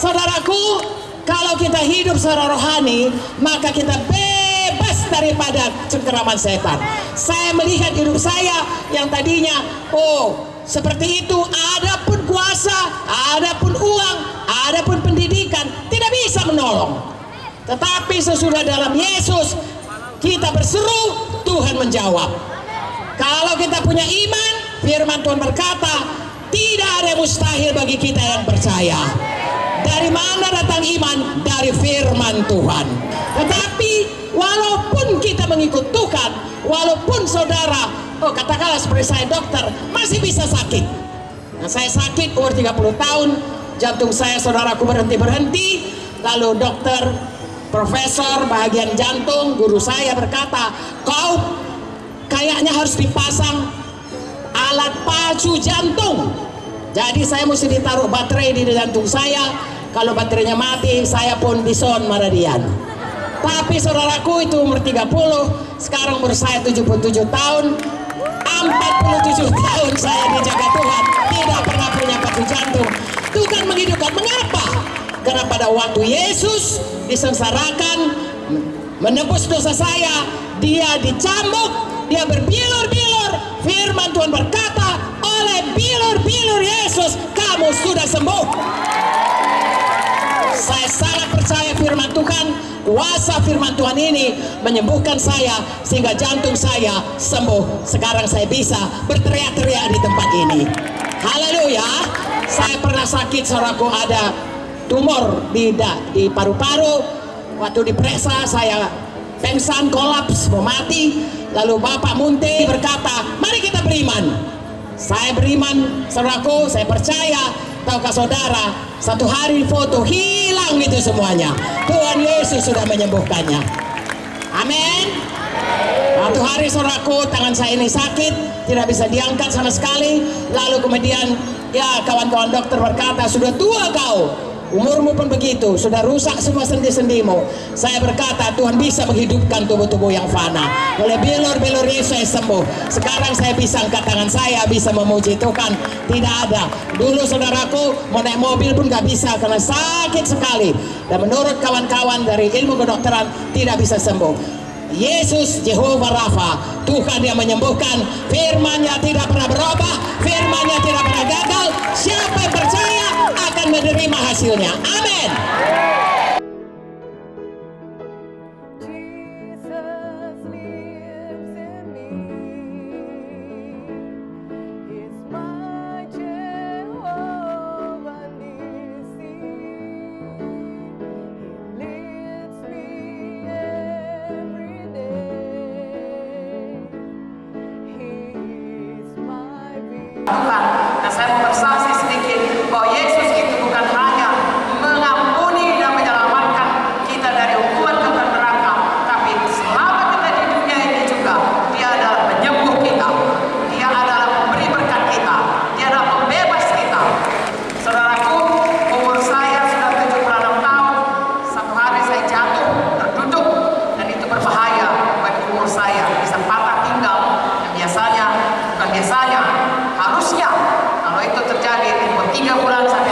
Saudaraku, kalau kita hidup secara rohani, maka kita bebas daripada cengkeraman setan. Saya melihat hidup saya yang tadinya, oh seperti itu, ada pun kuasa, ada pun uang, ada pun pendidikan, tidak bisa menolong. Tetapi sesudah dalam Yesus, kita berseru, Tuhan menjawab. Kalau kita punya iman, firman Tuhan berkata, tidak ada yang mustahil bagi kita yang percaya. Dari mana datang iman? Dari firman Tuhan. Tetapi walaupun kita mengikut Tuhan, walaupun saudara, oh katakanlah seperti saya dokter, masih bisa sakit. Nah, saya sakit umur 30 tahun, jantung saya saudaraku berhenti, lalu dokter, profesor bagian jantung, guru saya berkata, kau kayaknya harus dipasang alat pacu jantung. Jadi saya mesti ditaruh baterai di jantung saya. Kalau baterainya mati, saya pun dison maradian. Tapi saudaraku itu umur 30, sekarang umur saya 77 tahun, 47 tahun saya dijaga Tuhan, tidak pernah punya pacu jantung. Tuhan menghidupkan. Mengapa? Karena pada waktu Yesus disengsarakan, menebus dosa saya, dia dicambuk, dia berbilur-bilur. Firman Tuhan berkata, oleh bilur-bilur Yesus kamu sudah sembuh. Saya sangat percaya firman Tuhan, kuasa firman Tuhan ini menyembuhkan saya sehingga jantung saya sembuh. Sekarang saya bisa berteriak-teriak di tempat ini. Haleluya. Saya pernah sakit, saudaraku, ada tumor di paru-paru. Waktu diperiksa saya pingsan, kolaps, mau mati. Lalu Bapak Munte berkata, mari kita beriman. Saya beriman, saudaraku, saya percaya. Tahukah saudara, satu hari foto hilang itu semuanya. Tuhan Yesus sudah menyembuhkannya. Amin. Satu hari saudaraku, tangan saya ini sakit, tidak bisa diangkat sama sekali. Lalu kemudian ya kawan-kawan dokter berkata, sudah tua kau, umurmu pun begitu, sudah rusak semua sendi-sendimu. Saya berkata, Tuhan bisa menghidupkan tubuh-tubuh yang fana. Oleh bilur-bilur Yesus saya sembuh. Sekarang saya bisa angkat tangan saya, bisa memuji Tuhan. Tidak ada. Dulu saudaraku, mau naik mobil pun gak bisa karena sakit sekali. Dan menurut kawan-kawan dari ilmu kedokteran, tidak bisa sembuh. Yesus Jehovah Rafa, Tuhan yang menyembuhkan. Firman-Nya tidak pernah berubah, firman-Nya tidak pernah gagal. Siapa yang percaya akan menerima hasilnya. Amin. Tuhan, nah saya mau bersaksi sedikit bahwa Yesus itu bukan hanya mengampuni dan menyelamatkan kita dari hukuman kekal neraka, tapi selama kita di dunia ini juga Dia adalah penyembuh kita, Dia adalah pemberi berkat kita, Dia adalah pembebas kita. Saudaraku, umur saya sudah 76 tahun. Satu hari saya jatuh, terduduk, dan itu berbahaya bagi umur saya, bisa patah pinggang. Biasanya, bukan biasanya, harusnya kalau itu terjadi 3 bulan sampai